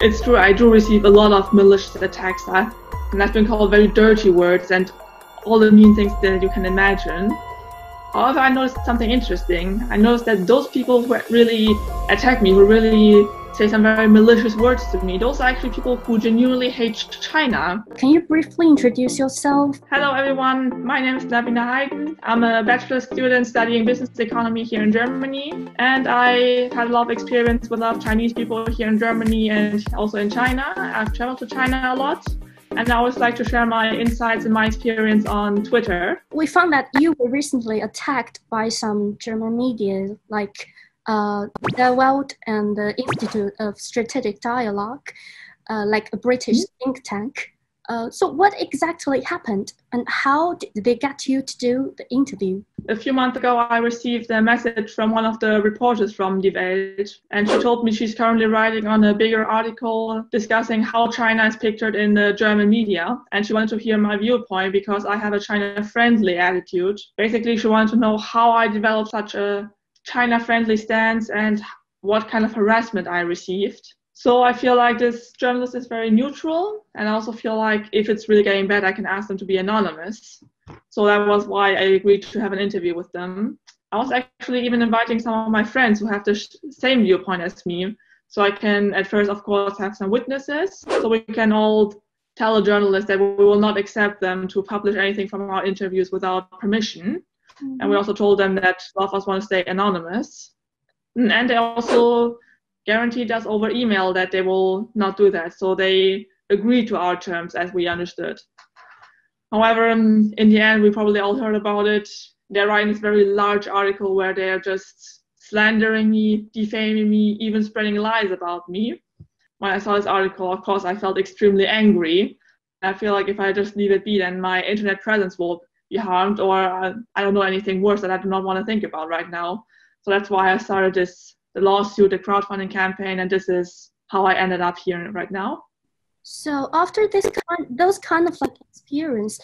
It's true, I do receive a lot of malicious attacks, and I've been called very dirty words and all the mean things that you can imagine. However, I noticed something interesting. I noticed that those people who really attack me, who really say some very malicious words to me, those are actually people who genuinely hate China. Can you briefly introduce yourself? Hello everyone, my name is Navina Heyden. I'm a bachelor student studying business economy here in Germany, and I had a lot of experience with a lot of Chinese people here in Germany and also in China. I've traveled to China a lot, and I always like to share my insights and my experience on Twitter. We found that you were recently attacked by some German media like the Welt and the Institute of Strategic Dialogue, like a British think tank. So what exactly happened and how did they get you to do the interview? A few months ago, I received a message from one of the reporters from Die Welt, and she told me she's currently writing on a bigger article discussing how China is pictured in the German media, and she wanted to hear my viewpoint because I have a China-friendly attitude. Basically, she wanted to know how I developed such a China-friendly stance and what kind of harassment I received. So I feel like this journalist is very neutral, and I also feel like if it's really getting bad, I can ask them to be anonymous. So that was why I agreed to have an interview with them. I was actually even inviting some of my friends who have the same viewpoint as me. So I can at first, of course, have some witnesses, so we can all tell a journalist that we will not accept them to publish anything from our interviews without permission. Mm-hmm. And we also told them that a lot of us want to stay anonymous. And they also guaranteed us over email that they will not do that. So they agreed to our terms as we understood. However, in the end, we probably all heard about it. They're writing this very large article where they're just slandering me, defaming me, even spreading lies about me. When I saw this article, of course, I felt extremely angry. I feel like if I just leave it be, then my internet presence will be harmed, or I don't know anything worse that I do not want to think about right now. So that's why I started the lawsuit, the crowdfunding campaign, and this is how I ended up here right now. So after those kind of like experience,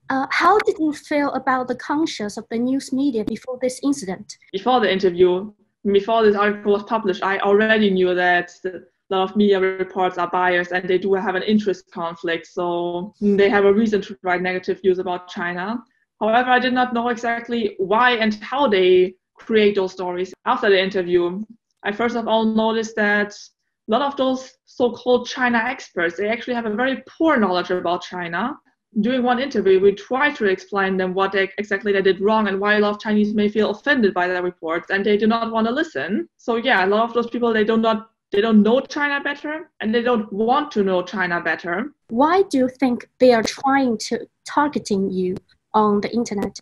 how did you feel about the conscience of the news media before this incident? Before the interview, before this article was published, I already knew that a lot of media reports are biased and they do have an interest conflict, so they have a reason to write negative views about China. However, I did not know exactly why and how they create those stories. After the interview, I first of all noticed that a lot of those so-called China experts, they actually have a very poor knowledge about China. During one interview, we tried to explain them what exactly they did wrong and why a lot of Chinese may feel offended by their reports, and they do not want to listen. So yeah, a lot of those people, they don't know China better, and they don't want to know China better. Why do you think they are trying to targeting you on the internet?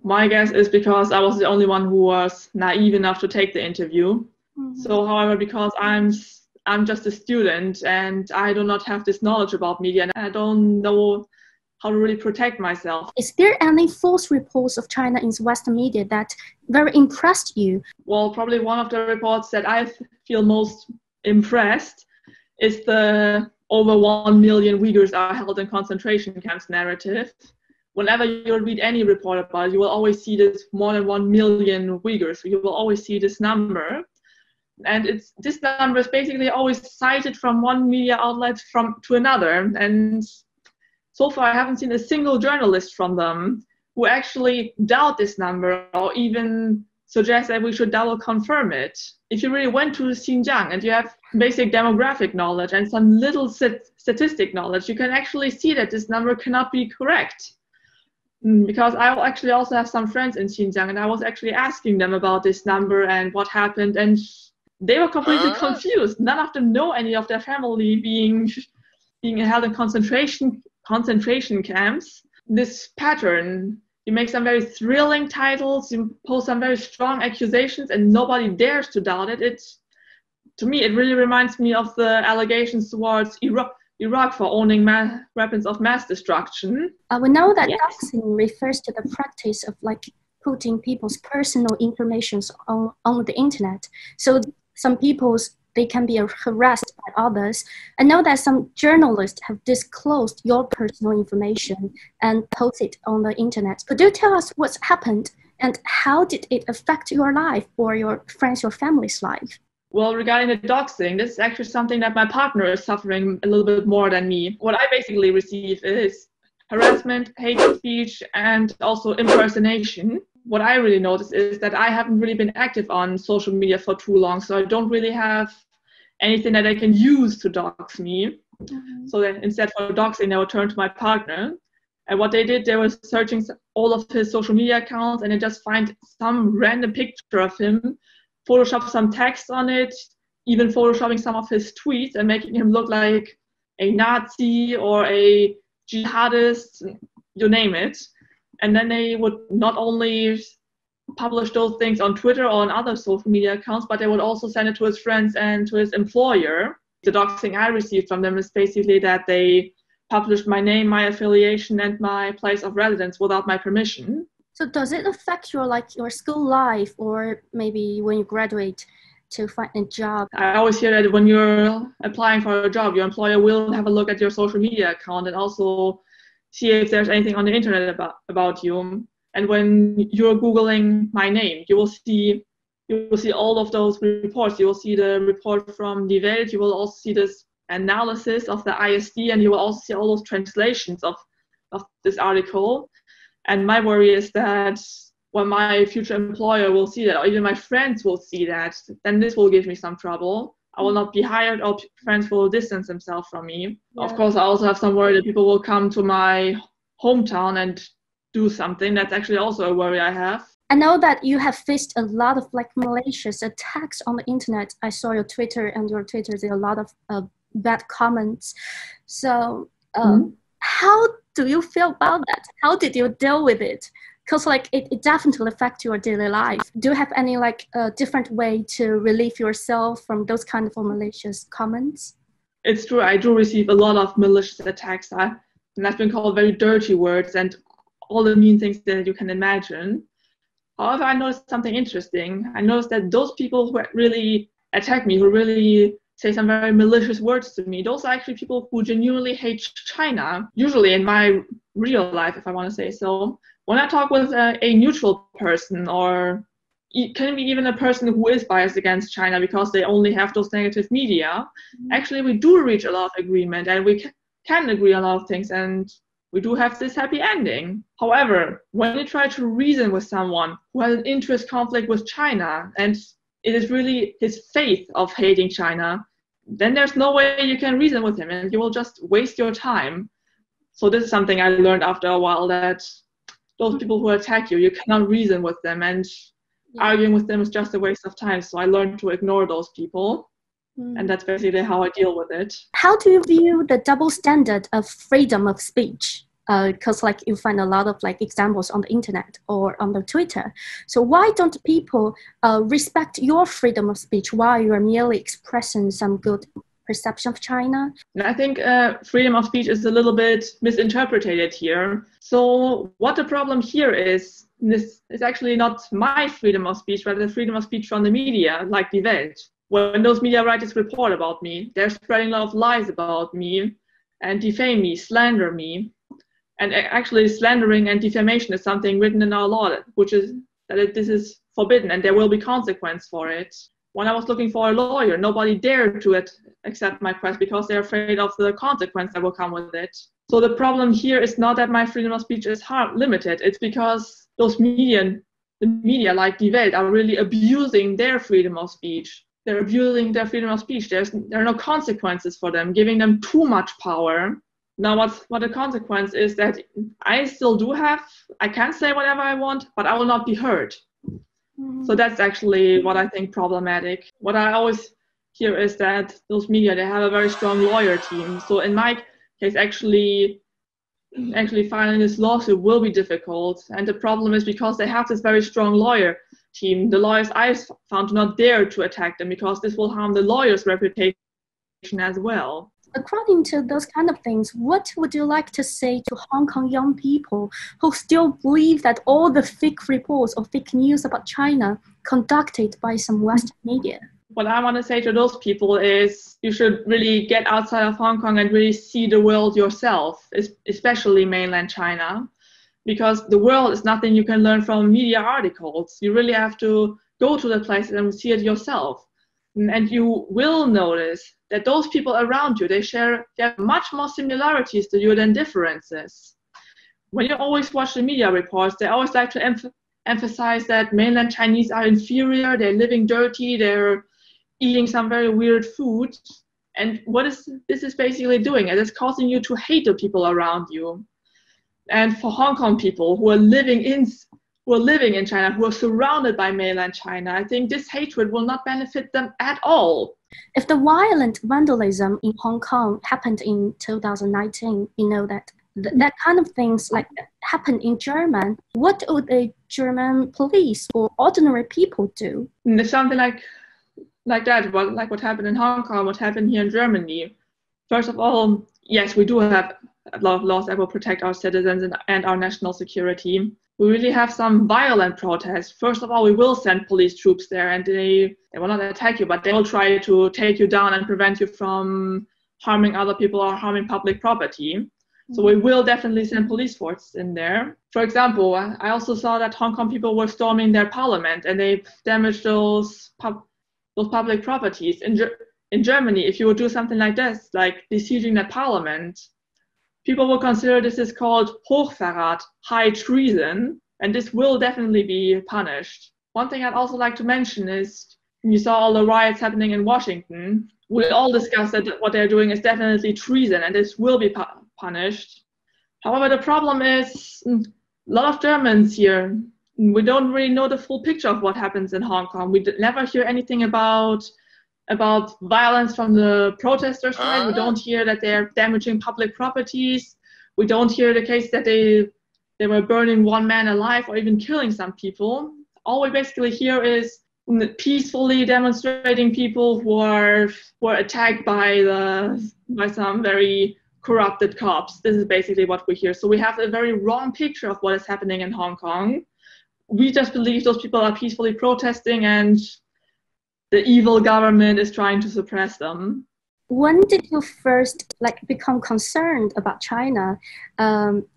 My guess is because I was the only one who was naive enough to take the interview. Mm-hmm. So, however, because I'm just a student and I do not have this knowledge about media and I don't know how to really protect myself. Is there any false reports of China in Western media that very impressed you? Well, probably one of the reports that I feel most impressed is the over 1 million Uyghurs are held in concentration camps narrative. Whenever you read any report about it, you will always see this more than 1 million Uyghurs. You will always see this number. And this number is basically always cited from one media outlet to another. And so far, I haven't seen a single journalist from them who actually doubt this number or even suggest that we should double confirm it. If you really went to Xinjiang and you have basic demographic knowledge and some little statistic knowledge, you can actually see that this number cannot be correct. Because I actually also have some friends in Xinjiang, and I was actually asking them about this number and what happened, and they were completely confused. None of them know any of their family being held in concentration camps. This pattern, you make some very thrilling titles, you post some very strong accusations, and nobody dares to doubt it. To me, it really reminds me of the allegations towards Iraq for owning weapons of mass destruction. We know that Doxing refers to the practice of like putting people's personal information on the internet. So some people, they can be harassed by others. I know that some journalists have disclosed your personal information and posted on the internet. Could you tell us what's happened and how did it affect your life or your friends, your family's life? Well, regarding the doxing, this is actually something that my partner is suffering a little bit more than me. What I basically receive is harassment, hate speech, and also impersonation. What I really notice is that I haven't really been active on social media for too long, so I don't really have anything that I can use to dox me. Mm-hmm. So then instead for doxing, I would turn to my partner. And what they did, they were searching all of his social media accounts, and they just find some random picture of him, Photoshop some text on it, even Photoshopping some of his tweets and making him look like a Nazi or a jihadist, you name it. And then they would not only publish those things on Twitter or on other social media accounts, but they would also send it to his friends and to his employer. The doxing I received from them is basically that they published my name, my affiliation, and my place of residence without my permission. So does it affect your school life, or maybe when you graduate to find a job? I always hear that when you're applying for a job, your employer will have a look at your social media account and also see if there's anything on the internet about you. And when you're Googling my name, you will see all of those reports. You will see the report from Die Welt. You will also see this analysis of the ISD, and you will also see all those translations of this article. And my worry is that when my future employer will see that, or even my friends will see that, then this will give me some trouble. I will not be hired, or friends will distance themselves from me. Yeah. Of course, I also have some worry that people will come to my hometown and do something. That's actually also a worry I have. I know that you have faced a lot of malicious attacks on the internet. I saw your Twitter, and your Twitter, there are a lot of bad comments. So how do you feel about that? How did you deal with it? Because it definitely affects your daily life. Do you have any different way to relieve yourself from those kind of malicious comments? It's true. I do receive a lot of malicious attacks, and I've been called very dirty words and all the mean things that you can imagine. However, I noticed something interesting. I noticed that those people who really attack me, who really say some very malicious words to me, those are actually people who genuinely hate China, usually in my real life, if I want to say so. When I talk with a neutral person, or can be even a person who is biased against China because they only have those negative media, actually we do reach a lot of agreement, and we can agree on a lot of things, and we do have this happy ending. However, when you try to reason with someone who has an interest conflict with China, and it is really his faith of hating China, then there's no way you can reason with him, and you will just waste your time. So this is something I learned after a while, that those people who attack you, you cannot reason with them, and arguing with them is just a waste of time. So I learned to ignore those people, and that's basically how I deal with it. How do you view the double standard of freedom of speech? Because you find a lot of examples on the internet or on the Twitter. So why don't people respect your freedom of speech while you are merely expressing some good perception of China? I think freedom of speech is a little bit misinterpreted here. So what the problem here is, this is actually not my freedom of speech, but the freedom of speech from the media, like Die Welt. When those media writers report about me, they're spreading a lot of lies about me and defame me, slander me. And actually, slandering and defamation is something written in our law, which is that this is forbidden, and there will be consequence for it. When I was looking for a lawyer, nobody dared to accept my request because they're afraid of the consequence that will come with it. So the problem here is not that my freedom of speech is limited. It's because those the media like Die Welt, are really abusing their freedom of speech. They're abusing their freedom of speech. There are no consequences for them, giving them too much power. Now, what the consequence is that I can say whatever I want, but I will not be heard. Mm-hmm. So that's actually what I think problematic. What I always hear is that those media, they have a very strong lawyer team. So in my case, actually filing this lawsuit will be difficult. And the problem is because they have this very strong lawyer team, the lawyers I found do not dare to attack them because this will harm the lawyer's reputation as well. According to those kind of things, what would you like to say to Hong Kong young people who still believe that all the fake reports or fake news about China conducted by some Western media? What I want to say to those people is you should really get outside of Hong Kong and really see the world yourself, especially mainland China, because the world is nothing you can learn from media articles. You really have to go to the places and see it yourself. And you will notice that those people around you, they have much more similarities to you than differences. When you always watch the media reports, they always like to emphasize that mainland Chinese are inferior, they're living dirty, they're eating some very weird food. And this is basically doing? It is causing you to hate the people around you. And for Hong Kong people who are living in China, who are surrounded by mainland China, I think this hatred will not benefit them at all. If the violent vandalism in Hong Kong happened in 2019, you know that that kind of things like happen in Germany, what would the German police or ordinary people do? If something like that, like what happened in Hong Kong, what happened here in Germany. First of all, yes, we do have a lot of laws that will protect our citizens and our national security. We really have some violent protests. First of all, we will send police troops there, and they will not attack you, but they will try to take you down and prevent you from harming other people or harming public property. So we will definitely send police forces in there. For example, I also saw that Hong Kong people were storming their parliament, and they damaged those public properties. In Germany, if you would do something like this, like besieging the parliament, people will consider this is called Hochverrat, high treason, and this will definitely be punished. One thing I'd also like to mention is, you saw all the riots happening in Washington. We all discussed that what they're doing is definitely treason, and this will be punished. However, the problem is a lot of Germans here, we don't really know the full picture of what happens in Hong Kong. We never hear anything about violence from the protesters' side. We don't hear that they're damaging public properties. We don't hear the case that they were burning one man alive or even killing some people. All we basically hear is peacefully demonstrating people who were attacked by some very corrupted cops. This is basically what we hear. So we have a very wrong picture of what is happening in Hong Kong. We just believe those people are peacefully protesting and the evil government is trying to suppress them. When did you first become concerned about China?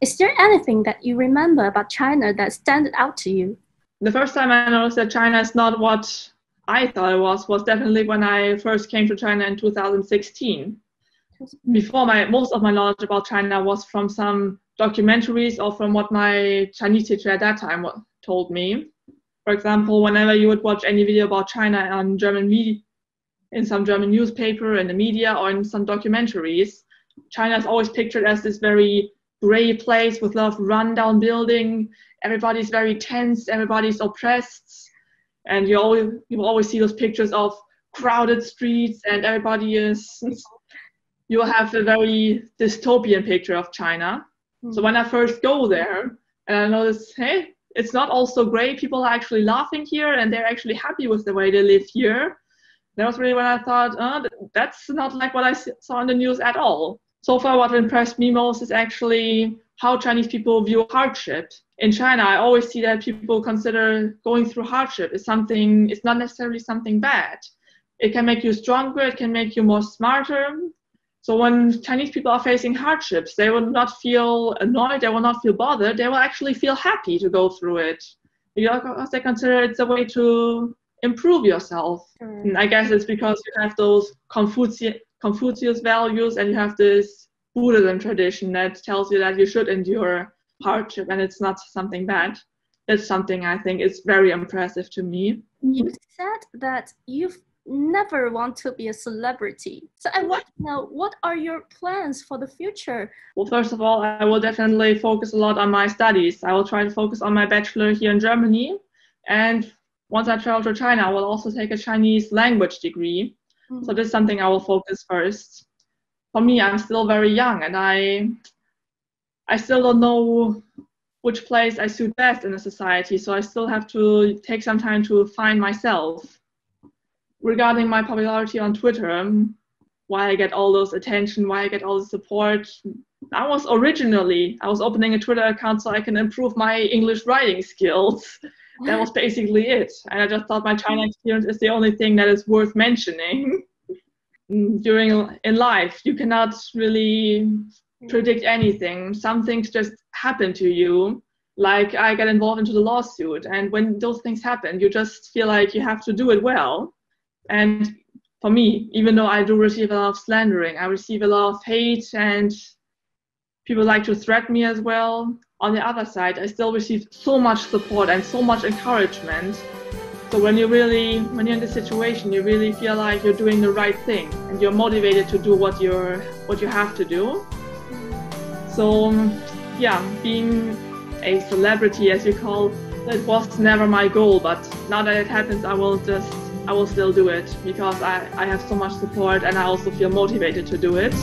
Is there anything that you remember about China that stands out to you? The first time I noticed that China is not what I thought it was definitely when I first came to China in 2016. Before, most of my knowledge about China was from some documentaries or from what my Chinese teacher at that time told me. For example, whenever you would watch any video about China on German media, in some German newspaper, in the media, or in some documentaries, China is always pictured as this very gray place with a lot of rundown building. Everybody's very tense, everybody's oppressed, and you will always see those pictures of crowded streets, and you have a very dystopian picture of China. So when I first go there, and I notice, hey, it's not all so great. People are actually laughing here, and they're actually happy with the way they live here. That was really when I thought, that's not like what I saw in the news at all. So far, what impressed me most is actually how Chinese people view hardship. In China, I always see that people consider going through hardship is it's not necessarily something bad. It can make you stronger, it can make you more smarter. So when Chinese people are facing hardships, they will not feel annoyed, they will not feel bothered, they will actually feel happy to go through it. Because they consider it's a way to improve yourself. And I guess it's because you have those Confucius values, and you have this Buddhism tradition that tells you that you should endure hardship and it's not something bad. It's something I think is very impressive to me. You said that you've never want to be a celebrity. So I want to know, what are your plans for the future? Well, first of all, I will definitely focus a lot on my studies. I will try to focus on my bachelor here in Germany. And once I travel to China, I will also take a Chinese language degree. So this is something I will focus first. For me, I'm still very young, and I still don't know which place I suit best in a society. So I still have to take some time to find myself. Regarding my popularity on Twitter, why I get all those attention, why I get all the support, I was opening a Twitter account so I can improve my English writing skills. That was basically it. And I just thought my China experience is the only thing that is worth mentioning. In life, you cannot really predict anything. Some things just happen to you. Like I got involved into the lawsuit, and when those things happen, you just feel like you have to do it well. And for me, even though I do receive a lot of slandering, I receive a lot of hate and people like to threaten me as well. On the other side, I still receive so much support and so much encouragement. So when you're in this situation, you really feel like you're doing the right thing and you're motivated to do what you have to do. So yeah, being a celebrity, as you call, that was never my goal, but now that it happens, I will still do it because I have so much support and I also feel motivated to do it.